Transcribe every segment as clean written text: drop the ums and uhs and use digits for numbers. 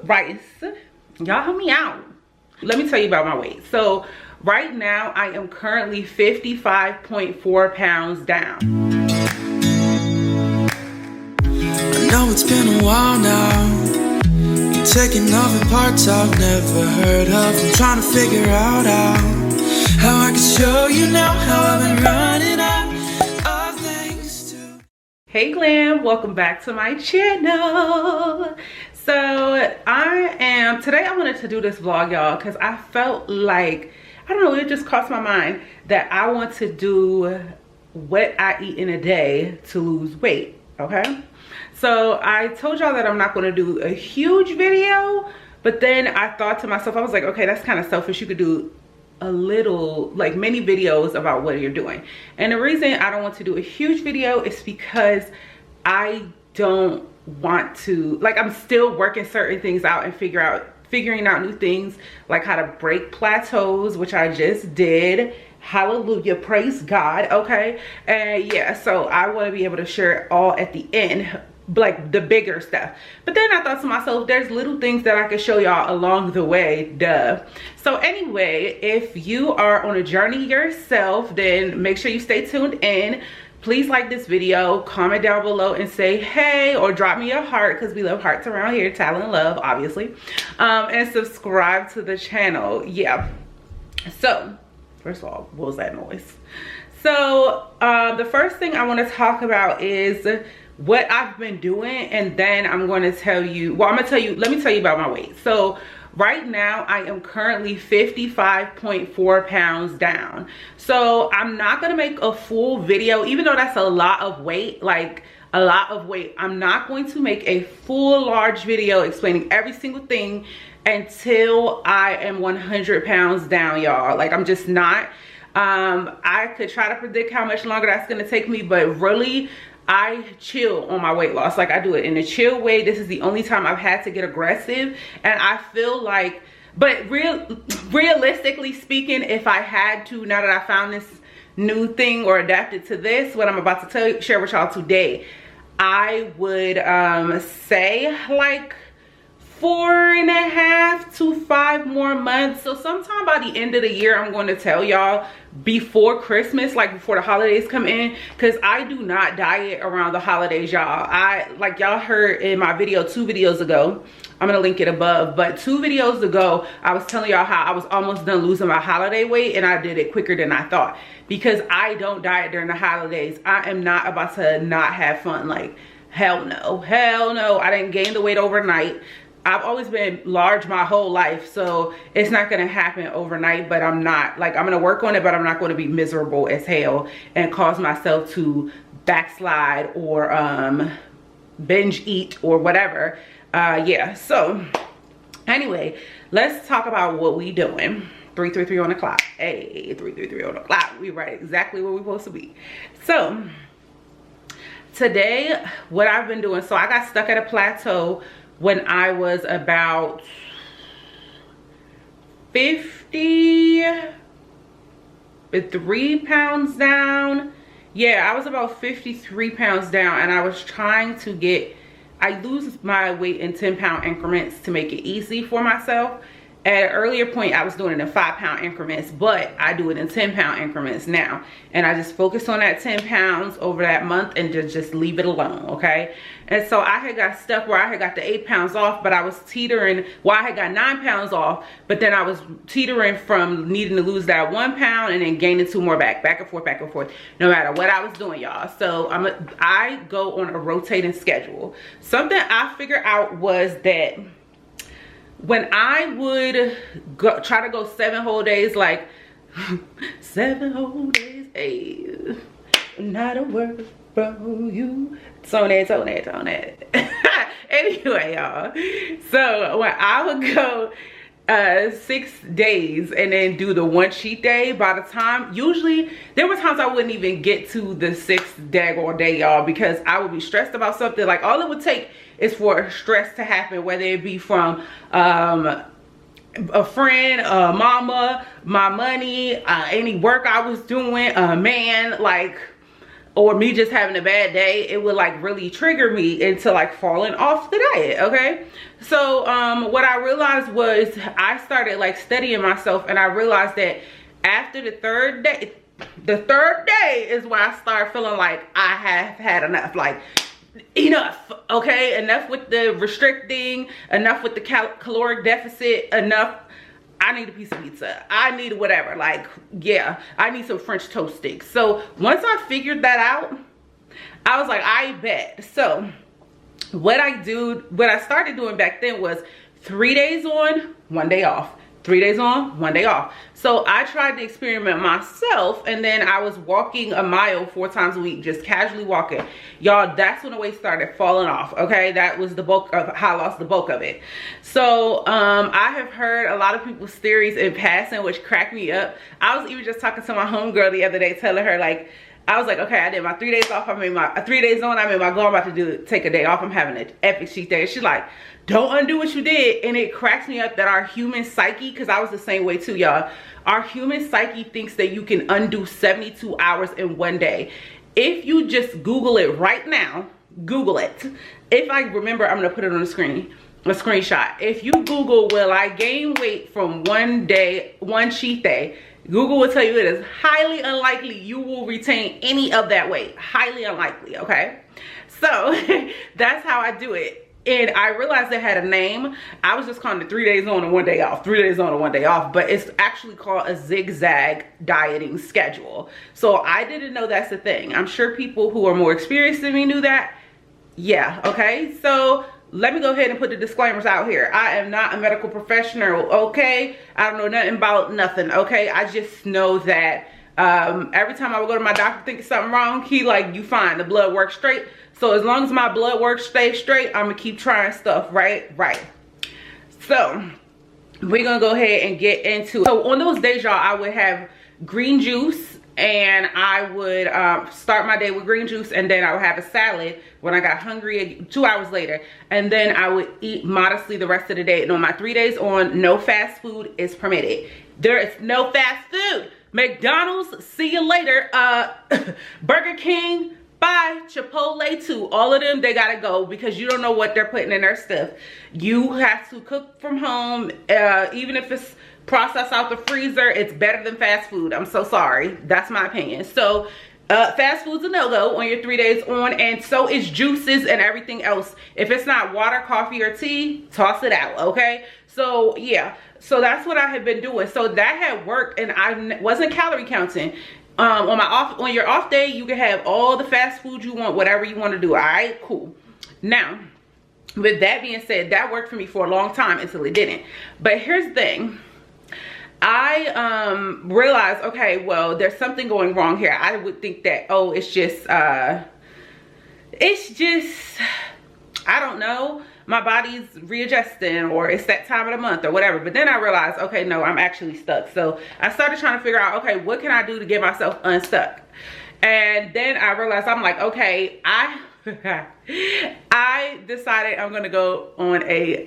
rice. Y'all help me out. Let me tell you about my weight. So right now I am currently 55.4 pounds down. I know it's been a while now. You're taking off in parts I've never heard of. I'm trying to figure out how I can show you now how I've been running out of things to. Hey Glam, welcome back to my channel. So today I wanted to do this vlog, y'all, because I felt like, I don't know, it just crossed my mind that I want to do what I eat in a day to lose weight, okay? So I told y'all that I'm not going to do a huge video, but then I thought to myself, I was like, okay, that's kind of selfish. You could do a little, like, mini videos about what you're doing. And the reason I don't want to do a huge video is because I don't want to, like, I'm still working certain things out and figuring out new things, like how to break plateaus, which I just did. Hallelujah, praise God. Okay, and yeah, so I want to be able to share it all at the end, like the bigger stuff. But then I thought to myself, there's little things that I could show y'all along the way, duh. So anyway, if you are on a journey yourself, then make sure you stay tuned in. Please like this video, comment down below and say hey, or drop me a heart, because we love hearts around here, talent love, obviously. And subscribe to the channel. Yeah, so first of all, what was that noise? So the first thing I want to talk about is what I've been doing, and then I'm going to tell you, well, let me tell you about my weight. So right now I am currently 55.4 pounds down. So I'm not going to make a full video, even though that's a lot of weight, like a lot of weight. I'm not going to make a full large video explaining every single thing until I am 100 pounds down, y'all. Like, I'm just not. I could try to predict how much longer that's going to take me, but really I chill on my weight loss. Like, I do it in a chill way. This is the only time I've had to get aggressive, and I feel like, but realistically speaking, if I had to, now that I found this new thing or adapted to this, what I'm about to share with y'all today, I would say like 4.5 to 5 more months. So sometime by the end of the year, I'm going to tell y'all, before Christmas, like before the holidays come in, because I do not diet around the holidays, y'all. Like y'all heard in my video 2 videos ago, I'm gonna link it above, but 2 videos ago I was telling y'all how I was almost done losing my holiday weight, and I did it quicker than I thought, because I don't diet during the holidays. I am not about to not have fun. Like, hell no, hell no. I didn't gain the weight overnight. I've always been large my whole life, so it's not gonna happen overnight. But I'm not, like, I'm gonna work on it, but I'm not gonna be miserable as hell and cause myself to backslide or binge eat or whatever. Yeah, so anyway, let's talk about what we doing. 333 on the clock. Hey, 333 on the clock. We right exactly where we're supposed to be. So today, what I've been doing, so I got stuck at a plateau when I was about 53 pounds down. Yeah, I was about 53 pounds down, and I was trying to I lose my weight in 10-pound increments to make it easy for myself. At an earlier point, I was doing it in 5-pound increments, but I do it in 10-pound increments now. And I just focus on that 10 pounds over that month and just leave it alone, okay? And so I had got stuck where I had got the 8 pounds off, but I was teetering, well, I had got 9 pounds off, but then I was teetering from needing to lose that 1 pound and then gaining 2 more back and forth, no matter what I was doing, y'all. So I go on a rotating schedule. Something I figured out was that when I would try to go 7 whole days, like 7 whole days, hey, not a word from you. Tone it. Anyway, y'all. So when I would go 6 days and then do the 1 cheat day, by the time, usually there were times I wouldn't even get to the 6th daggone day, y'all, because I would be stressed about something. Like, all it would take is for stress to happen, whether it be from a friend, mama, my money, any work I was doing, a man, like or me just having a bad day, it would like really trigger me into like falling off the diet, okay? So what I realized was I started like studying myself, and I realized that after the third day is when I started feeling like I have had enough. Like, enough, okay? Enough with the restricting, enough with the caloric deficit, enough. I need a piece of pizza. I need whatever. Like, yeah, I need some French toast sticks. So once I figured that out, I was like, I bet. So what I started doing back then was 3 days on, 1 day off. 3 days on, 1 day off. So I tried to experiment myself, and then I was walking a mile 4 times a week, just casually walking. Y'all, that's when the weight started falling off, okay? That was the bulk of how I lost the bulk of it. So I have heard a lot of people's theories in passing, which cracked me up. I was even just talking to my homegirl the other day, telling her, like, I was like, okay, I did my 3 days off. I made my 3 days on. I made my goal. I'm about to take a day off. I'm having an epic cheat day. She's like, don't undo what you did. And it cracks me up that our human psyche, because I was the same way too, y'all. Our human psyche thinks that you can undo 72 hours in 1 day. If you just Google it right now, Google it. If I remember, I'm gonna put it on the screen, a screenshot. If you Google, will I gain weight from 1 day, 1 cheat day? Google will tell you it is highly unlikely you will retain any of that weight. Highly unlikely, okay? So that's how I do it. And I realized it had a name. I was just calling it 3 days on and 1 day off. 3 days on and 1 day off. But it's actually called a zigzag dieting schedule. So I didn't know that's a thing. I'm sure people who are more experienced than me knew that. Yeah, okay? So let me go ahead and put the disclaimers out here. I am not a medical professional, okay? I don't know nothing about nothing, okay? I just know that every time I would go to my doctor thinking something wrong, he like, you fine, the blood works straight. So as long as my blood work stays straight, I'm gonna keep trying stuff, right? So we're gonna go ahead and get into, so on those days, y'all, I would have green juice, and I would start my day with green juice, and then I would have a salad when I got hungry 2 hours later, and then I would eat modestly the rest of the day. And on my 3 days on, no fast food is permitted. There is no fast food. McDonald's, see you later. Burger King, bye. Chipotle too. All of them, they gotta go, because you don't know what they're putting in their stuff. You have to cook from home, even if it's processed out the freezer. It's better than fast food. I'm so sorry. That's my opinion. So fast food's a no-go on your 3 days on, and so is juices and everything else. If it's not water, coffee, or tea, toss it out, okay? So yeah, so that's what I have been doing. So that had worked, and I wasn't calorie counting. On your off day, you can have all the fast food you want, whatever you want to do. All right, cool. Now, with that being said, that worked for me for a long time until it didn't. But here's the thing. I realized, okay, well, there's something going wrong here. I would think that, oh, it's just, I don't know, my body's readjusting, or it's that time of the month or whatever. But then I realized, okay, no, I'm actually stuck. So I started trying to figure out, okay, what can I do to get myself unstuck? And then I realized, I'm like, okay, I decided I'm gonna go on a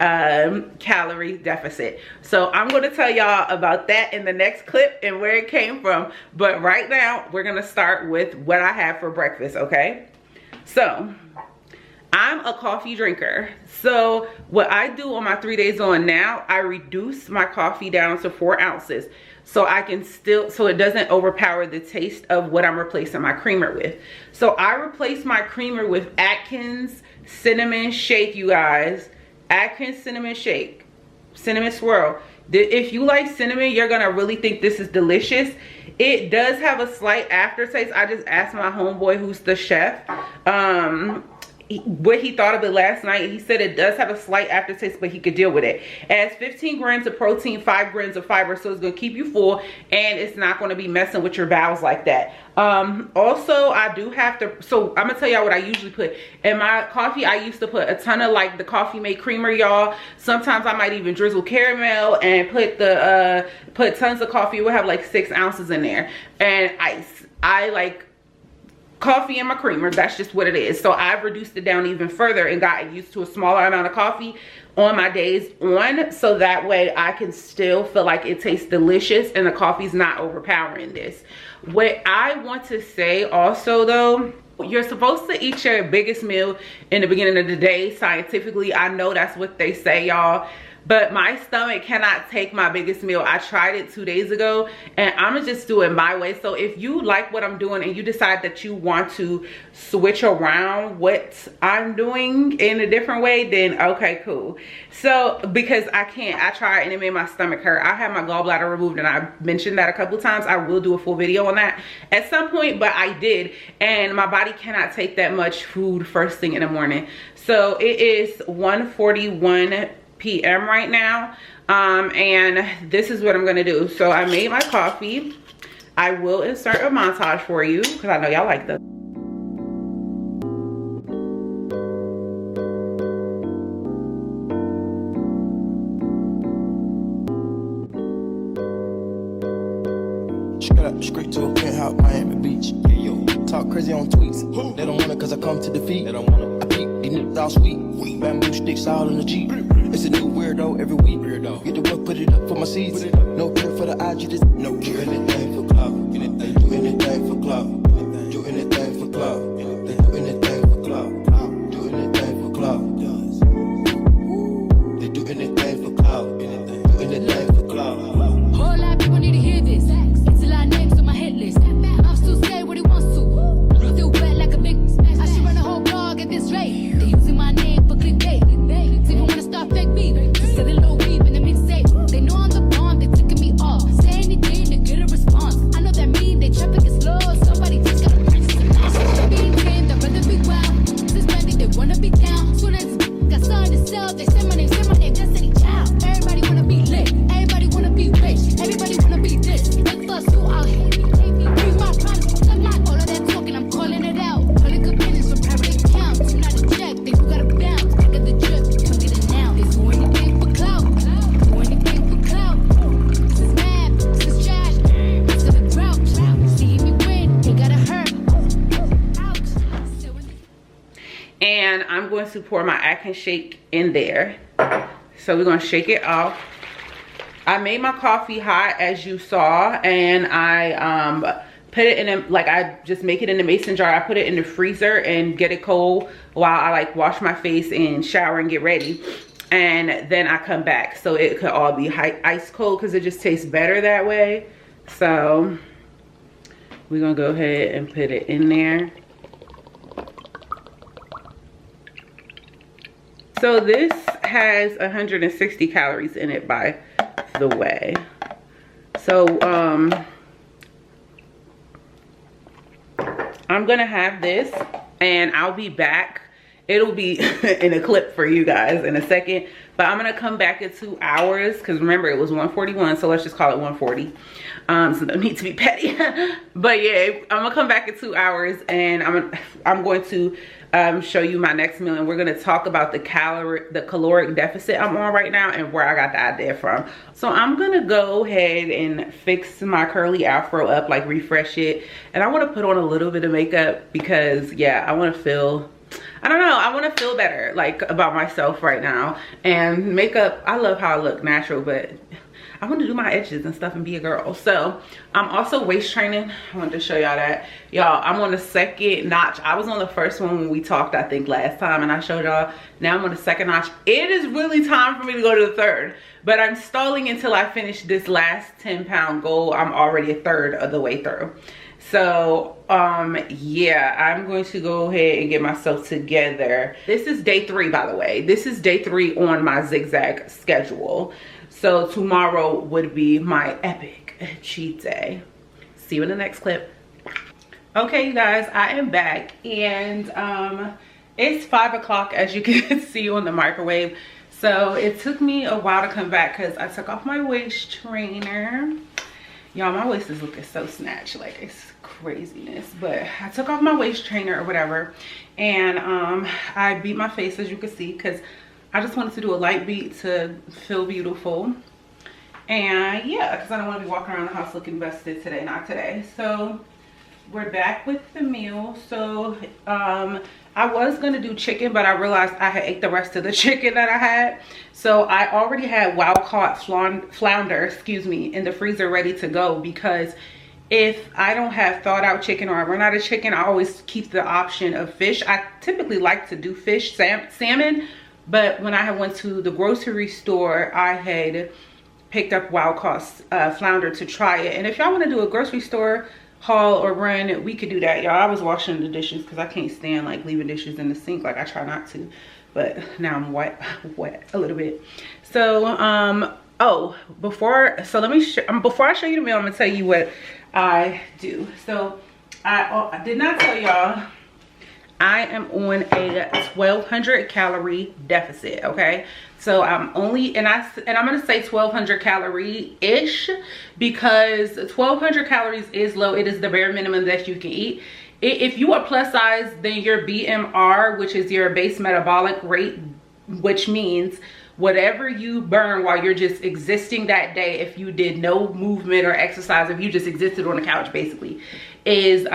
calorie deficit. So I'm gonna tell y'all about that in the next clip and where it came from. But right now, we're gonna start with what I have for breakfast, okay? So I'm a coffee drinker. So what I do on my 3 days on now, I reduce my coffee down to 4 ounces. So I can still, so it doesn't overpower the taste of what I'm replacing my creamer with. So I replace my creamer with Atkins cinnamon shake, you guys. Atkins cinnamon shake, cinnamon swirl. If you like cinnamon, you're gonna really think this is delicious. It does have a slight aftertaste. I just asked my homeboy, who's the chef, what he thought of it last night. He said it does have a slight aftertaste, but he could deal with it. It has 15 grams of protein, 5 grams of fiber, so it's going to keep you full, and it's not going to be messing with your bowels like that. Also, I do have to, so I'm gonna tell y'all what I usually put in my coffee. I used to put a ton of like the Coffee Mate creamer, y'all. Sometimes I might even drizzle caramel and put the put tons of coffee. We'll have like 6 ounces in there, and ice. I like coffee and my creamer. That's just what it is. So I've reduced it down even further and gotten used to a smaller amount of coffee on my days on, so that way I can still feel like it tastes delicious and the coffee's not overpowering this. What I want to say also though You're supposed to eat your biggest meal in the beginning of the day. Scientifically, I know that's what they say, y'all. But my stomach cannot take my biggest meal. I tried it 2 days ago, and I'm gonna just do it my way. So if you like what I'm doing and you decide that you want to switch around what I'm doing in a different way, then okay, cool. So because I tried and it made my stomach hurt. I had my gallbladder removed, and I mentioned that a couple times. I will do a full video on that at some point, but I did, and my body cannot take that much food first thing in the morning. So it is 1:41 p.m. right now, and this is what I'm gonna do. So I made my coffee. I will insert a montage for you because I know y'all like them. Straight to a penthouse, Miami Beach. Hey, yo, talk crazy on tweets. They don't want it cause I come to defeat. They don't want it. I peek, these niggas all sweet. Bamboo sticks all in the Jeep. It's a new weirdo every week. Get the work, put it up for my seeds. No care for the IG, just no care. Anything for club. They do anything for club. Do anything for club. They do anything for club. Do anything for club. They do anything for club. Do anything for club. Whole lot of people need to hear this. It's a lot of names on my hit list. I'm still scared what he wants to. Still wet like a big. I should run a whole blog at this rate. They using my name for clickbait. Even wanna start fake beef. Just sell a little weave in the mixtape. They know I'm the bomb. They ticking me off. Say anything to get a response. I know that mean they traffic is slow. Somebody just gotta practice it now. Being trained, I'd rather be wild. This brandy, they wanna be down. Soon as got something to sell, they say my name, Destiny Child. Everybody wanna be lit. Everybody wanna be rich. Everybody wanna be this. Look for so I'll hate me. Bring my promise. All of that talking, I'm calling it out. Calling good business from private accounts. I'm not a check, they do gotta bounce. Back of the drip, come get it now. They do anything for clout. Do anything for clout. This is mad, this is trash. This is a grouch. See me win, they gotta hurt. Ouch. And I'm going to pour my Atkins shake in there. So we're gonna shake it off. I made my coffee hot, as you saw, and I put it in a, like, I just make it in the mason jar. I put it in the freezer and get it cold while I like wash my face and shower and get ready, and then I come back so it could all be ice cold because it just tastes better that way. So we're gonna go ahead and put it in there. So this has 160 calories in it, by the way. So I'm gonna have this and I'll be back. It'll be in a clip for you guys in a second, but I'm gonna come back in 2 hours because remember it was 1:41, so let's just call it 1:40. So no need to be petty. But yeah, I'm gonna come back in 2 hours and I'm going to show you my next meal, and we're gonna talk about the caloric deficit I'm on right now and where I got the idea from. So I'm gonna go ahead and fix my curly afro up, like refresh it, and I want to put on a little bit of makeup because yeah, I want to feel, I don't know, I want to feel better like about myself right now. And makeup, I love how I look natural, but I want to do my edges and stuff and be a girl. So I'm also waist training. I wanted to show y'all that. Y'all, I'm on the second notch. I was on the first one when we talked, I think last time, and I showed y'all. Now I'm on the second notch. It is really time for me to go to the third, but I'm stalling until I finish this last 10-pound goal. I'm already a third of the way through. So yeah, I'm going to go ahead and get myself together. This is day 3, by the way. This is day 3 on my zigzag schedule. So tomorrow would be my epic cheat day. See you in the next clip. Okay, you guys, I am back, and it's 5 o'clock, as you can see on the microwave. So it took me a while to come back because I took off my waist trainer. Y'all, my waist is looking so snatched, like it's craziness. But I took off my waist trainer or whatever, and I beat my face, as you can see, because I just wanted to do a light beat to feel beautiful. And yeah, because I don't want to be walking around the house looking busted today, not today. So we're back with the meal. So I was gonna do chicken, but I realized I had ate the rest of the chicken that I had. So I already had wild caught flounder, excuse me, in the freezer ready to go because if I don't have thawed out chicken or I run out of chicken, I always keep the option of fish. I typically like to do fish, salmon, but when I went to the grocery store, I had picked up wild caught flounder to try it. And if y'all want to do a grocery store haul or run, we could do that, y'all. I was washing the dishes because I can't stand like leaving dishes in the sink. Like, I try not to, but now I'm wet a little bit. So oh, before I show you the meal, I'm gonna tell you what I do. So I did not tell y'all, I am on a 1,200 calorie deficit, okay? So I'm only, and I'm gonna say 1,200 calorie ish, because 1,200 calories is low. It is the bare minimum that you can eat. If you are plus size, then your BMR, which is your base metabolic rate, which means whatever you burn while you're just existing that day, if you did no movement or exercise, if you just existed on the couch basically, is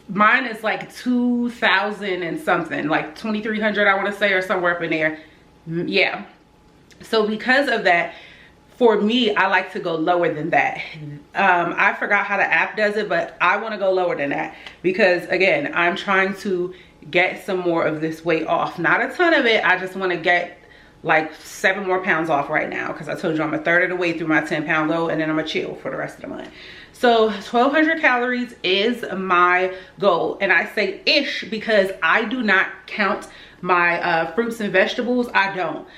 mine is like 2,000 and something, like 2,300 I want to say, or somewhere up in there. Yeah, so because of that, for me, I like to go lower than that. I forgot how the app does it, but I want to go lower than that because, again, I'm trying to get some more of this weight off. Not a ton of it. I just want to get like 7 more pounds off right now, because I told you I'm a third of the way through my 10-pound goal, and then I'm gonna chill for the rest of the month. So 1,200 calories is my goal, and I say ish because I do not count my fruits and vegetables. I don't,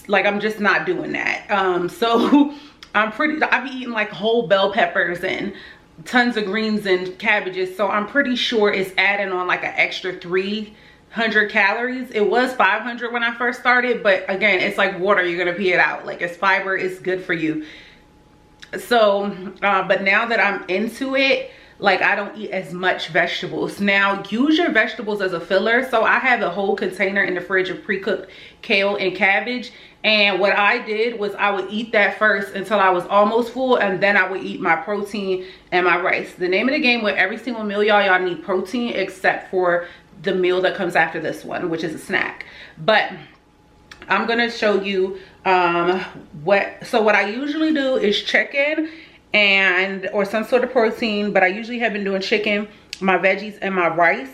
like, I'm just not doing that. So I be eating like whole bell peppers and tons of greens and cabbages, so I'm pretty sure it's adding on like an extra 300 calories. It was 500 when I first started, but again, it's like water, you're gonna pee it out. Like, it's fiber, it's good for you. So but now that I'm into it, like, I don't eat as much vegetables. Now, use your vegetables as a filler. So I have a whole container in the fridge of pre-cooked kale and cabbage, and what I did was I would eat that first until I was almost full, and then I would eat my protein and my rice. The name of the game with every single meal, y'all need protein, except for the meal that comes after this one, which is a snack. But I'm gonna show you what I usually do is chicken or some sort of protein, but I usually have been doing chicken, my veggies, and my rice.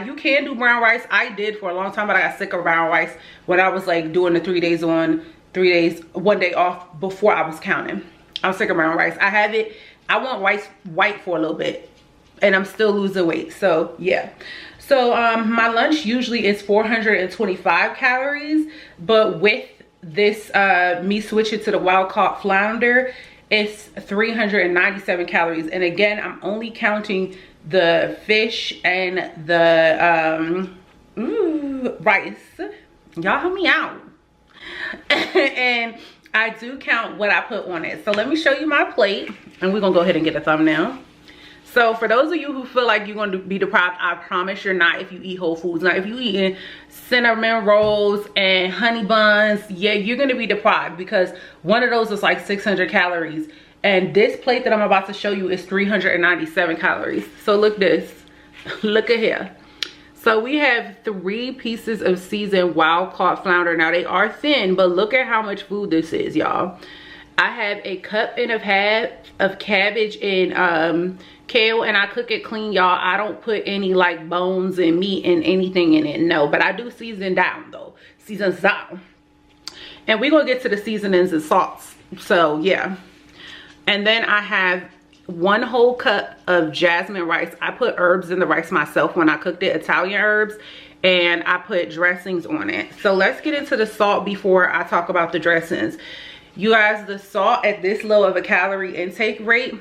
You can do brown rice. I did for a long time, but I got sick of brown rice when I was like doing the 3 days on, 3 days, 1 day off before I was counting. I'm sick of brown rice. I want white for a little bit, and I'm still losing weight. So yeah. So my lunch usually is 425 calories, but with this me switching to the wild caught flounder, it's 397 calories. And again, I'm only counting the fish and the rice. Y'all help me out. And I do count what I put on it. So let me show you my plate, and we're gonna go ahead and get a thumbnail. So for those of you who feel like you're going to be deprived, I promise you're not if you eat whole foods. Now, if you eating cinnamon rolls and honey buns, yeah, you're going to be deprived, because one of those is like 600 calories. And this plate that I'm about to show you is 397 calories. So look this. Look at here. So we have 3 pieces of seasoned wild caught flounder. Now, they are thin, but look at how much food this is, y'all. I have a cup and a half of cabbage and kale, and I cook it clean, y'all. I don't put any like bones and meat and anything in it, no, but I do season down though, seasons down. And we're gonna get to the seasonings and salts. So yeah. And then I have 1 whole cup of jasmine rice. I put herbs in the rice myself when I cooked it, Italian herbs, and I put dressings on it. So let's get into the salt before I talk about the dressings. You guys, the salt at this low of a calorie intake rate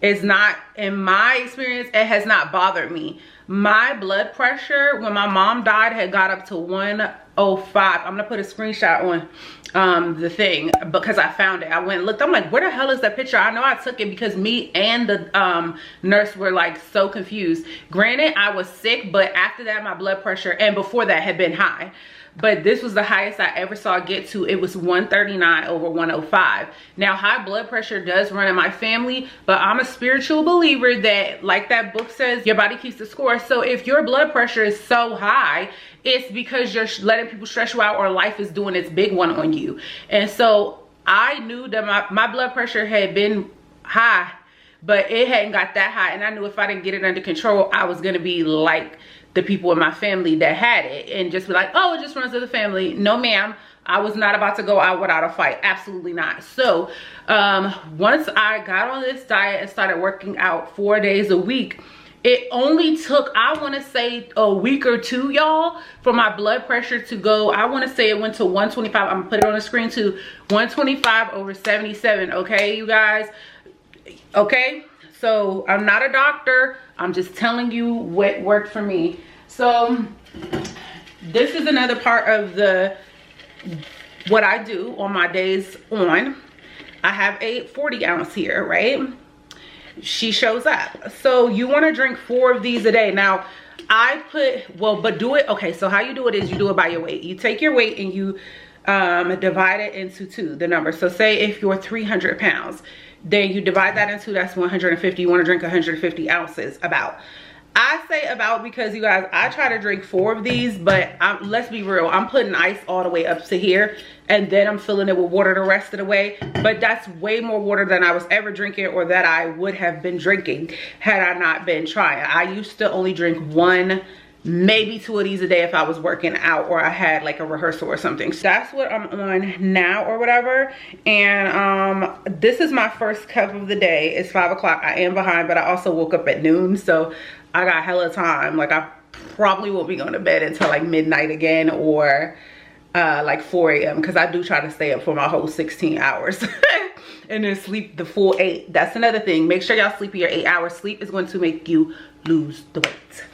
is not, in my experience, it has not bothered me. My blood pressure when my mom died had got up to 105. I'm gonna put a screenshot on the thing because I found it. I went and looked. I'm like, where the hell is that picture? I know I took it because me and the nurse were like so confused. Granted, I was sick, but after that my blood pressure, and before that, had been high. But this was the highest I ever saw it get to. It was 139 over 105. Now, high blood pressure does run in my family, but I'm a spiritual believer that, like that book says, your body keeps the score. So if your blood pressure is so high, it's because you're letting people stress you out, or life is doing its big one on you. And so I knew that my blood pressure had been high but it hadn't got that high, and I knew if I didn't get it under control, I was gonna be like the people in my family that had it and just be like, oh, it just runs in the family. No ma'am, I was not about to go out without a fight. Absolutely not. So once I got on this diet and started working out 4 days a week, it only took, I want to say, a week or two, y'all, for my blood pressure to go. I want to say it went to 125. I'm gonna put it on the screen too. 125/77. Okay, you guys. Okay, so I'm not a doctor. I'm just telling you what worked for me. So this is another part of what I do on my days on. I have a 40 ounce here, right? She shows up. So you want to drink 4 of these a day. Now I put, well, but do it, okay, so how you do it is you do it by your weight. You take your weight and you divide it into 2, the number. So say if you're 300 pounds, then you divide that into 2, that's 150. You want to drink 150 ounces about. I say about because, you guys, I try to drink 4 of these, but let's be real, I'm putting ice all the way up to here, and then I'm filling it with water the rest of the way. But that's way more water than I was ever drinking, or that I would have been drinking had I not been trying. I used to only drink 1, maybe 2 of these a day if I was working out or I had like a rehearsal or something. So that's what I'm on now or whatever. And this is my first cup of the day. It's 5 o'clock. I am behind, but I also woke up at noon, so I got hella time. Like, I probably won't be going to bed until like midnight again, or like 4 a.m. because I do try to stay up for my whole 16 hours and then sleep the full 8. That's another thing. Make sure y'all sleep your 8 hours. Sleep is going to make you lose the weight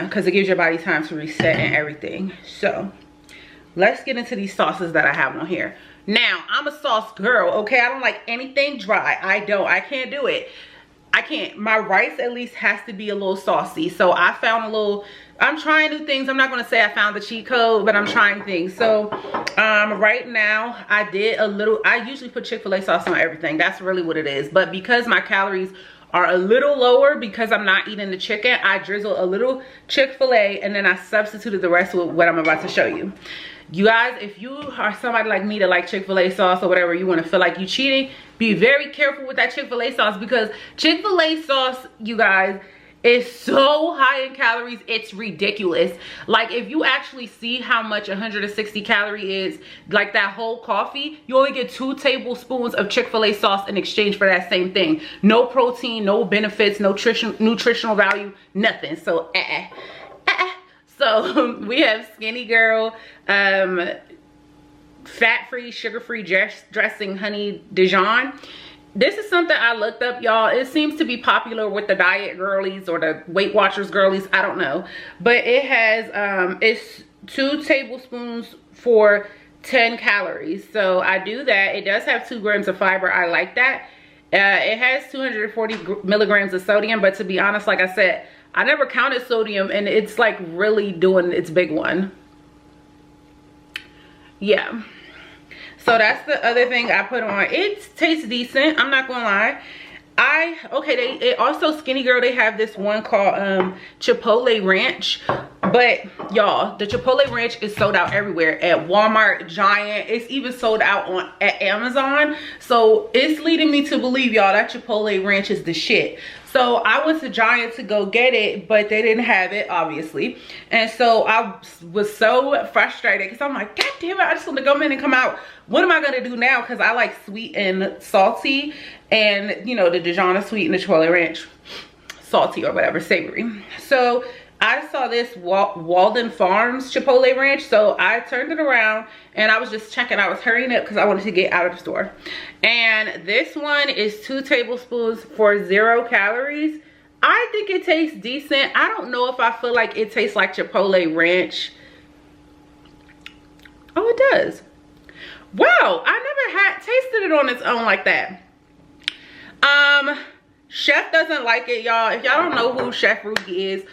because it gives your body time to reset and everything. So let's get into these sauces that I have on here. Now, I'm a sauce girl, okay? I don't like anything dry. I can't do it. I can't. My rice at least has to be a little saucy. So I found a little, I'm trying new things. I'm not going to say I found the cheat code, but I'm trying things. So right now I did a little, I usually put Chick-fil-A sauce on everything. That's really what it is. But because my calories are a little lower because I'm not eating the chicken, I drizzle a little Chick-fil-A and then I substituted the rest with what I'm about to show you. You guys, if you are somebody like me that like Chick-fil-A sauce or whatever, you want to feel like you cheating, be very careful with that Chick-fil-A sauce, because Chick-fil-A sauce, you guys, is so high in calories, it's ridiculous. Like, if you actually see how much 160 calorie is, like that whole coffee, you only get 2 tablespoons of Chick-fil-A sauce in exchange for that same thing. No protein, no benefits, no nutritional value, nothing. So so we have Skinny Girl, fat-free, sugar-free dressing honey Dijon. This is something I looked up, y'all. It seems to be popular with the diet girlies or the Weight Watchers girlies. I don't know. But it has, it's 2 tablespoons for 10 calories. So I do that. It does have 2 grams of fiber. I like that. It has 240 milligrams of sodium. But to be honest, like I said, I never counted sodium, and it's like really doing its big one. Yeah. So that's the other thing I put on. It tastes decent, I'm not gonna lie. It also, Skinny Girl, they have this one called Chipotle Ranch. But y'all, the Chipotle Ranch is sold out everywhere, at Walmart, Giant. It's even sold out at Amazon. So it's leading me to believe, y'all, that Chipotle Ranch is the shit. So I went to Giant to go get it, but they didn't have it, obviously. And so I was so frustrated because I'm like, God damn it, I just want to go in and come out. What am I going to do now? Because I like sweet and salty. And, you know, the Dijon is sweet and the Chipotle Ranch salty or whatever, savory. So I saw this Walden Farms Chipotle Ranch. So I turned it around and I was just checking. I was hurrying up because I wanted to get out of the store. And this one is 2 tablespoons for 0 calories. I think it tastes decent. I don't know if I feel like it tastes like Chipotle Ranch. Oh, it does. Wow, I never tasted it on its own like that. Chef doesn't like it, y'all. If y'all don't know who Chef Rugi is,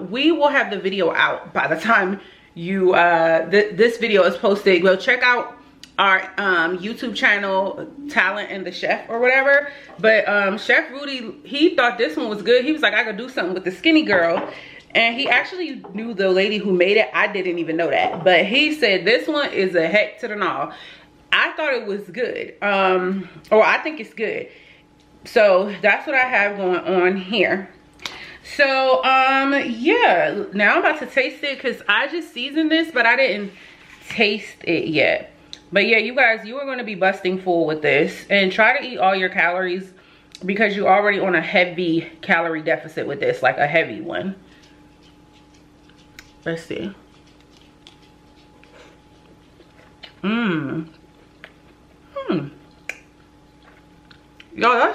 we will have the video out by the time you this video is posted. Go check out our YouTube channel, Talent and the Chef or whatever. But Chef Rudy, he thought this one was good. He was like, I could do something with the Skinny Girl. And he actually knew the lady who made it. I didn't even know that. But he said this one is a heck to the gnaw. I thought it was good. Or I think it's good. So that's what I have going on here. So yeah, now I'm about to taste it because I just seasoned this, but I didn't taste it yet. But yeah, you guys, you are going to be busting full with this, and try to eat all your calories because you're already on a heavy calorie deficit with this, like a heavy one. Let's see. Yo,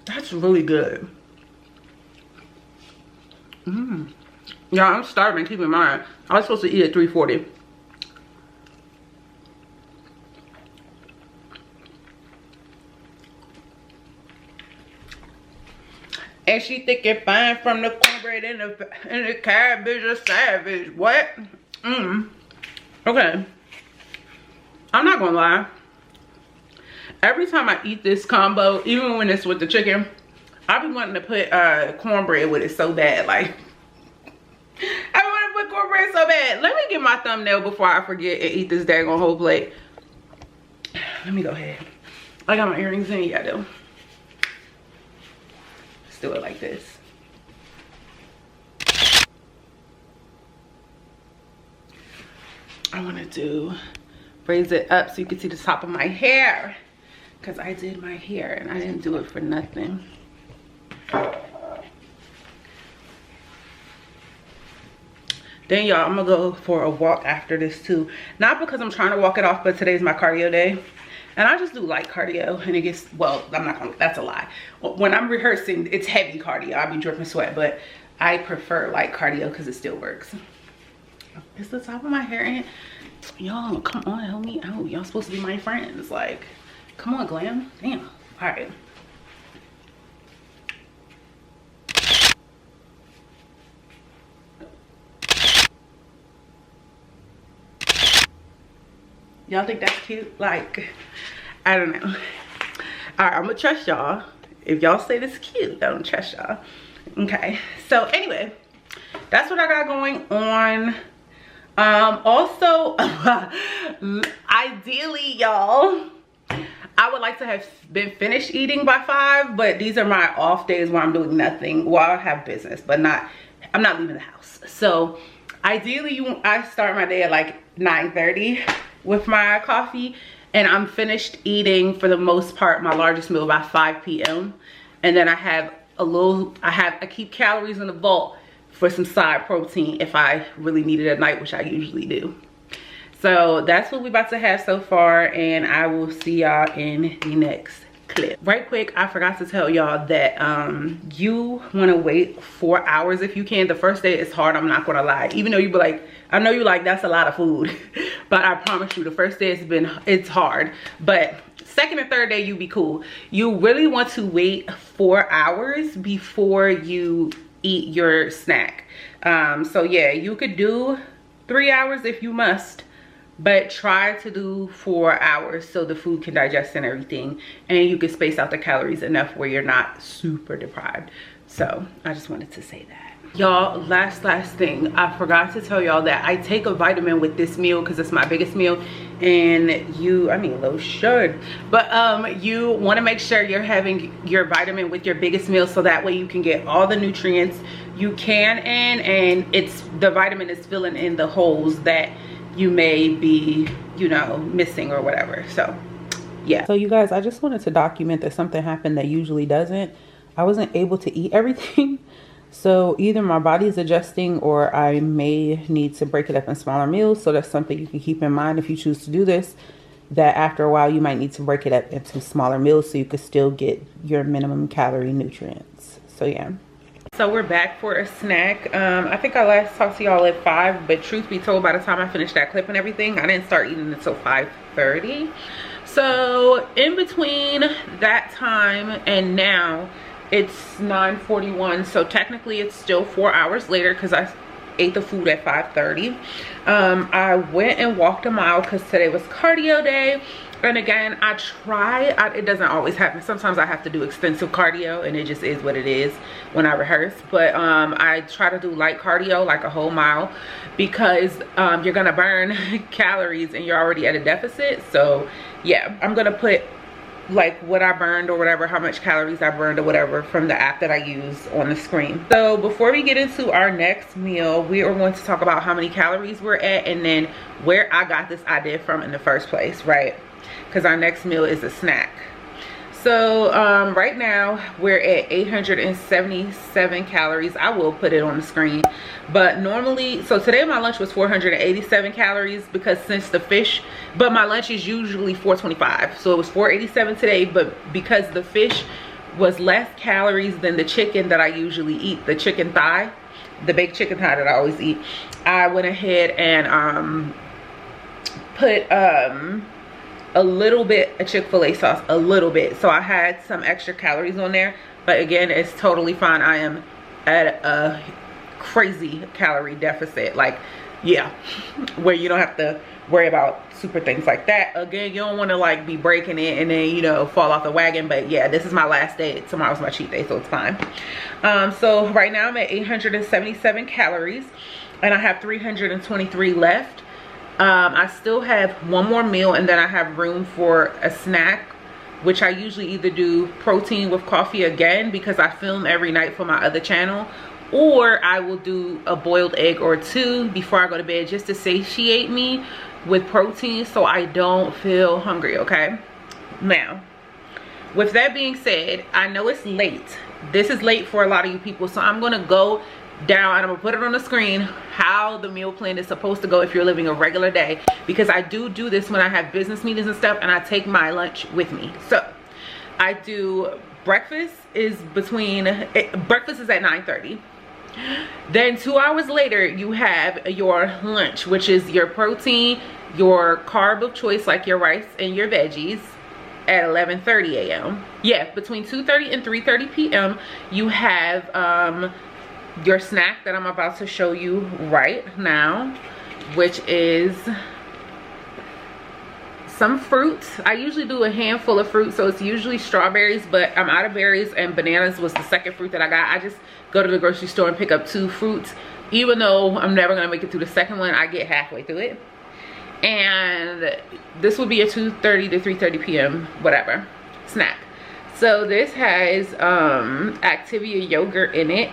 that's really good. Yeah, I'm starving, keep in mind. I was supposed to eat at 3:40. And she think it fine from the cornbread and the cabbage or savage. What? Okay. I'm not gonna lie. Every time I eat this combo, even when it's with the chicken, I be wanting to put cornbread with it so bad. Like, I want to put cornbread so bad. Let me get my thumbnail before I forget and eat this daggone whole plate. Let me go ahead. I got my earrings in. Yeah, I do. Let's do it like this. I want to raise it up so you can see the top of my hair, because I did my hair and I didn't do it for nothing. Then y'all, I'm gonna go for a walk after this too. Not because I'm trying to walk it off, but today's my cardio day. And I just do light cardio and it gets, well, I'm not gonna, that's a lie. When I'm rehearsing, it's heavy cardio. I'll be dripping sweat, but I prefer light cardio because it still works. It's the top of my hair in. Y'all, come on, help me out. Y'all supposed to be my friends. Like, come on, Glam. Damn. All right. Y'all think that's cute? Like, I don't know. All right, I'm gonna trust y'all. If y'all say this is cute, I don't trust y'all. Okay, so anyway, that's what I got going on. Also, ideally, y'all, I would like to have been finished eating by 5, but these are my off days where I'm doing nothing. Well, I have business, but I'm not leaving the house. So ideally, I start my day at like 9:30 with my coffee, and I'm finished eating for the most part my largest meal by 5 p.m. And then I have I keep calories in the vault for some side protein if I really need it at night, which I usually do. So that's what we're about to have so far, and I will see y'all in the next clip. Right quick, I forgot to tell y'all that you want to wait 4 hours if you can. The first day is hard, I'm not gonna lie. Even though you be like, I know you like, that's a lot of food. But I promise you, the first day it's hard. But second and third day, you be cool. You really want to wait 4 hours before you eat your snack. So yeah, you could do 3 hours if you must, but try to do 4 hours so the food can digest and everything, and you can space out the calories enough where you're not super deprived. So I just wanted to say that. Y'all, last thing, I forgot to tell y'all that I take a vitamin with this meal because it's my biggest meal, and I mean a little should, but you want to make sure you're having your vitamin with your biggest meal so that way you can get all the nutrients you can in, and the vitamin is filling in the holes that you may be, you know, missing or whatever. So yeah. So you guys, I just wanted to document that something happened that usually doesn't. I wasn't able to eat everything. So either my body's adjusting or I may need to break it up in smaller meals. So that's something you can keep in mind if you choose to do this, that after a while you might need to break it up into smaller meals so you can still get your minimum calorie nutrients. So yeah. So we're back for a snack. I think I last talked to y'all at 5, but truth be told, by the time I finished that clip and everything, I didn't start eating until 5:30. So in between that time and now, it's 9:41. So technically it's still 4 hours later because I ate the food at 5:30. I went and walked a mile because today was cardio day. And again, it doesn't always happen. Sometimes I have to do extensive cardio and it just is what it is when I rehearse. But I try to do light cardio, like a whole mile, because you're gonna burn calories and you're already at a deficit. So yeah, I'm gonna put like what I burned or whatever, how much calories I burned or whatever from the app that I use on the screen. So before we get into our next meal, we are going to talk about how many calories we're at and then where I got this idea from in the first place, right? Because our next meal is a snack. So right now we're at 877 calories. I will put it on the screen, but normally, so today my lunch was 487 calories because since the fish, but my lunch is usually 425, so it was 487 today, but because the fish was less calories than the chicken that I usually eat, the chicken thigh, the baked chicken thigh that I always eat, I went ahead and put a little bit of Chick-fil-A sauce, a little bit, so I had some extra calories on there, but again, it's totally fine. I am at a crazy calorie deficit, like, yeah, where you don't have to worry about super things like that. Again, you don't want to like be breaking it and then, you know, fall off the wagon, but yeah, this is my last day. Tomorrow's my cheat day, so it's fine. So right now I'm at 877 calories and I have 323 left. I still have one more meal and then I have room for a snack, which I usually either do protein with coffee again because I film every night for my other channel, or I will do a boiled egg or two before I go to bed just to satiate me with protein so I don't feel hungry, okay? Now, with that being said, I know it's late. This is late for a lot of you people, so I'm gonna go down and I'm gonna put it on the screen how the meal plan is supposed to go if you're living a regular day, because I do this when I have business meetings and stuff and I take my lunch with me. So I do breakfast is at 9:30. Then 2 hours later you have your lunch, which is your protein, your carb of choice like your rice and your veggies at 11:30 a.m. Yeah, between 2:30 and 3:30 p.m. you have your snack that I'm about to show you right now, which is some fruits. I usually do a handful of fruit, so it's usually strawberries, but I'm out of berries and bananas was the second fruit that I got. I just go to the grocery store and pick up 2 fruits. Even though I'm never gonna make it through the second one, I get halfway through it. And this will be a 2:30 to 3:30 p.m. whatever snack. So this has Activia yogurt in it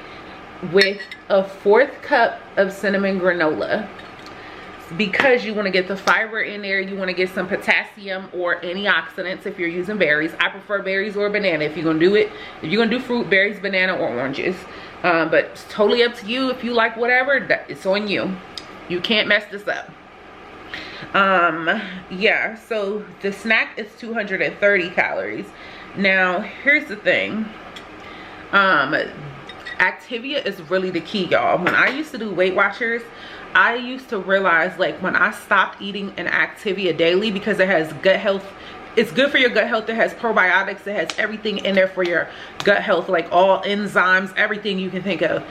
with a 4th cup of cinnamon granola, because you want to get the fiber in there. You want to get some potassium or antioxidants if you're using berries. I prefer berries or banana if you're gonna do it. If you're gonna do fruit, berries, banana, or oranges, but it's totally up to you. If you like whatever, it's on you. You can't mess this up. Yeah, so the snack is 230 calories. Now here's the thing, Activia is really the key, y'all. When I used to do Weight Watchers, I used to realize, like, when I stopped eating an Activia daily, because it has gut health, it's good for your gut health, it has probiotics, it has everything in there for your gut health, like all enzymes, everything you can think of.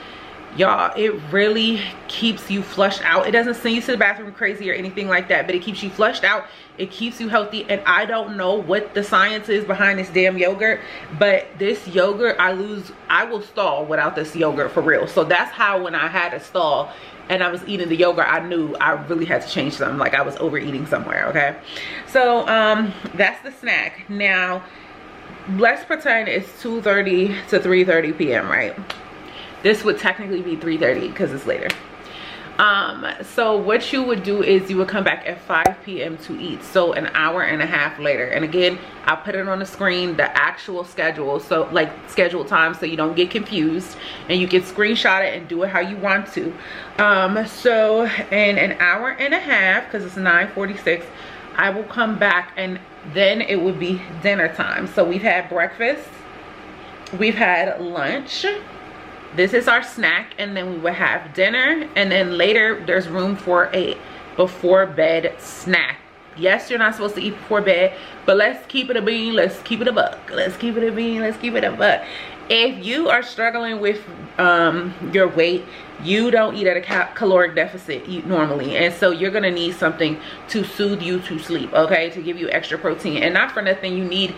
Y'all, it really keeps you flushed out. It doesn't send you to the bathroom crazy or anything like that, but it keeps you flushed out. It keeps you healthy. And I don't know what the science is behind this damn yogurt, but this yogurt, I will stall without this yogurt, for real. So that's how, when I had a stall and I was eating the yogurt, I knew I really had to change something, like I was overeating somewhere, okay? So that's the snack. Now let's pretend it's 2:30 to 3:30 p.m. right? This would technically be 3:30 because it's later. So what you would do is you would come back at 5 p.m. to eat, so an hour and a half later. And again, I'll put it on the screen, the actual schedule, so like scheduled time, so you don't get confused and you can screenshot it and do it how you want to. So in an hour and a half, because it's 9:46, I will come back and then it would be dinner time. So we've had breakfast, we've had lunch, this is our snack, and then we would have dinner, and then later there's room for a before bed snack. Yes, you're not supposed to eat before bed, but let's keep it a bean, let's keep it a buck, let's keep it a bean, let's keep it a buck. If you are struggling with your weight, you don't eat at a caloric deficit normally, and so you're gonna need something to soothe you to sleep, okay, to give you extra protein. And not for nothing, you need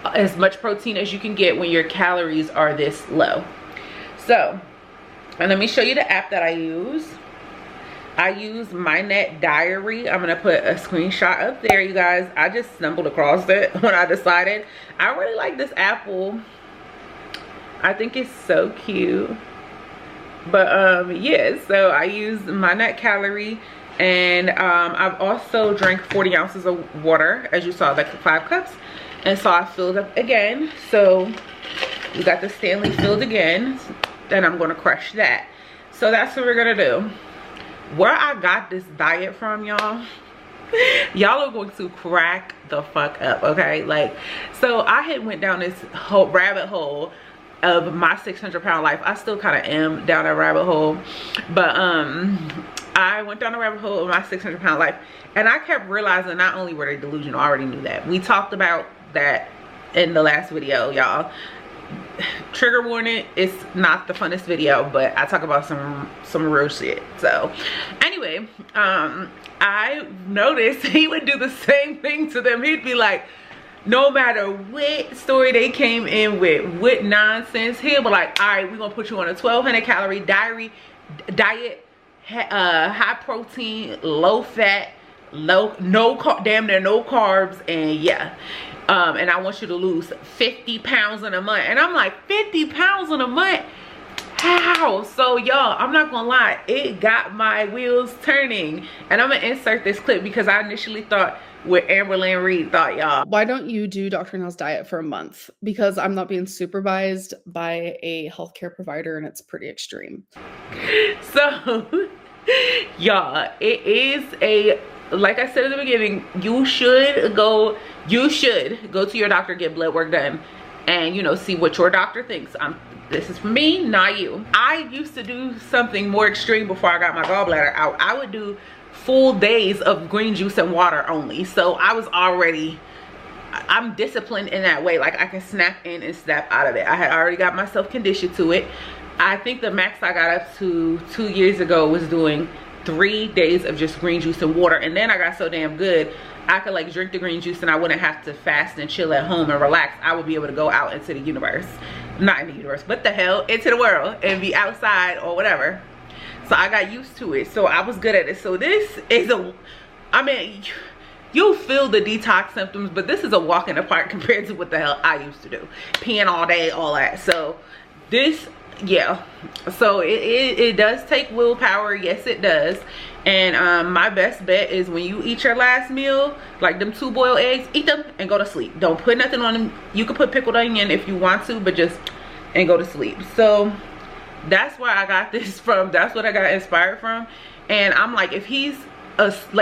as much protein as you can get when your calories are this low. So, and let me show you the app that I use. I use My Net Diary. I'm gonna put a screenshot up there, you guys. I just stumbled across it when I decided. I really like this apple. I think it's so cute. But yeah, so I use My Net Calorie, and I've also drank 40 ounces of water, as you saw, like 5 cups. And so I filled up again. So we got the Stanley filled again, and I'm gonna crush that. So that's what we're gonna do. Where I got this diet from, y'all, y'all are going to crack the fuck up, okay? Like, so I had went down this whole rabbit hole of my 600-pound life. I still kind of am down that rabbit hole, but I went down the rabbit hole of my 600-pound life, and I kept realizing not only were they delusional, I already knew that. We talked about that in the last video, y'all. Trigger warning, it's not the funnest video, but I talk about some real shit. So anyway, I noticed he would do the same thing to them. He'd be like, no matter what story they came in with, what nonsense, he'll be like, all right, we're gonna put you on a 1200 calorie diet, high protein, low fat, damn near no carbs, and yeah, and I want you to lose 50 pounds in a month. And I'm like, 50 pounds in a month? How? So y'all, I'm not gonna lie, it got my wheels turning. And I'm gonna insert this clip because I initially thought what Amberlynn Reed thought, y'all. Why don't you do Dr. Nell's diet for a month? Because I'm not being supervised by a healthcare provider, and it's pretty extreme. So y'all, it is a, like I said at the beginning, you should go to your doctor, get blood work done, and, you know, see what your doctor thinks. This is for me, not you. I used to do something more extreme before I got my gallbladder out. I would do full days of green juice and water only. So I was already, I'm disciplined in that way. Like, I can snap in and snap out of it. I had already got myself conditioned to it. I think the max I got up to 2 years ago was doing 3 days of just green juice and water. And then I got so damn good, I could like drink the green juice and I wouldn't have to fast and chill at home and relax. I would be able to go out into the universe. Not in the universe, but the hell, into the world, and be outside or whatever. So I got used to it. So I was good at it. So this is I mean, you'll feel the detox symptoms, but this is a walk in the park compared to what the hell I used to do. Peeing all day, all that. So this, yeah. So it does take willpower. Yes, it does. And my best bet is when you eat your last meal, like them 2 boiled eggs, eat them and go to sleep. Don't put nothing on them. You can put pickled onion if you want to, but just, and go to sleep. So that's where I got this from. That's what I got inspired from. And I'm like, if he's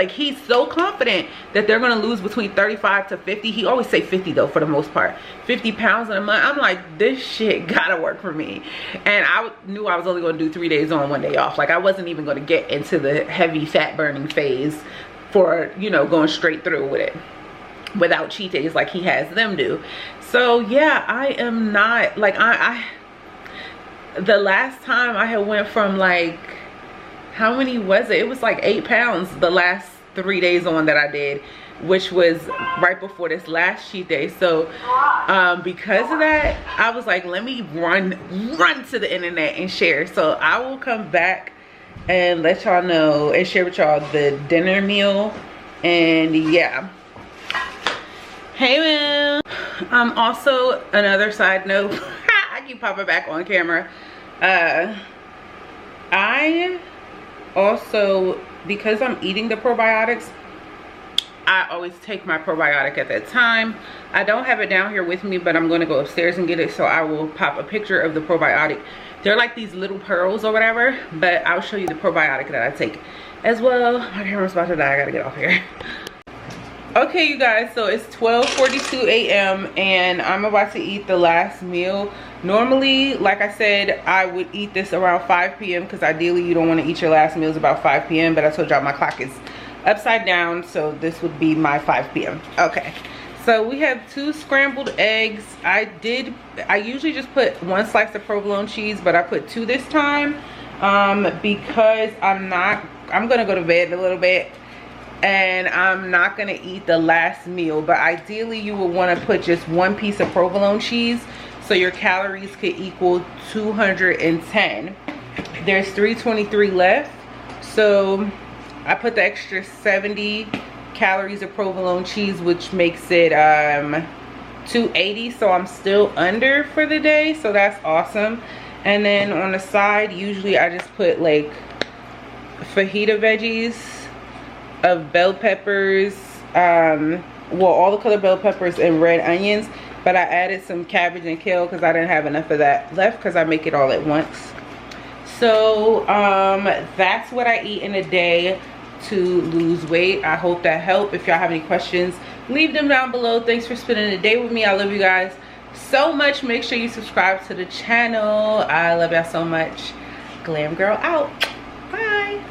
he's so confident that they're gonna lose between 35 to 50, he always say 50 though, for the most part, 50 pounds in a month. I'm like, this shit gotta work for me. And I knew I was only gonna do 3 days on, 1 day off. Like, I wasn't even gonna get into the heavy fat burning phase for, you know, going straight through with it without cheat days like he has them do. So yeah, I am not like, the last time I had went from like, how many was it? It was like 8 pounds the last 3 days on that I did, which was right before this last cheat day. So because of that, I was like, let me run to the internet and share. So I will come back and let y'all know and share with y'all the dinner meal. And yeah. Hey man. Also, another side note, I keep popping back on camera. I also, because I'm eating the probiotics, I always take my probiotic at that time. I don't have it down here with me, but I'm going to go upstairs and get it. So I will pop a picture of the probiotic. They're like these little pearls or whatever, but I'll show you the probiotic that I take as well. My camera's about to die. I gotta get off here. Okay, you guys, so it's 12:42 a.m. and I'm about to eat the last meal. Normally, like I said, I would eat this around 5 p.m. because ideally you don't want to eat your last meals about 5 p.m. But I told y'all my clock is upside down, so this would be my 5 p.m. Okay, so we have 2 scrambled eggs. I usually just put 1 slice of provolone cheese, but I put 2 this time because I'm gonna go to bed in a little bit. And I'm not gonna eat the last meal, but ideally you would want to put just 1 piece of provolone cheese so your calories could equal 210. There's 323 left, so I put the extra 70 calories of provolone cheese, which makes it 280, so I'm still under for the day, so that's awesome. And then on the side, usually I just put like fajita veggies of bell peppers, well, all the color bell peppers and red onions, but I added some cabbage and kale because I didn't have enough of that left because I make it all at once. So that's what I eat in a day to lose weight. I hope that helped. If y'all have any questions, leave them down below. Thanks for spending the day with me. I love you guys so much. Make sure you subscribe to the channel. I love y'all so much. Glam Girl out. Bye.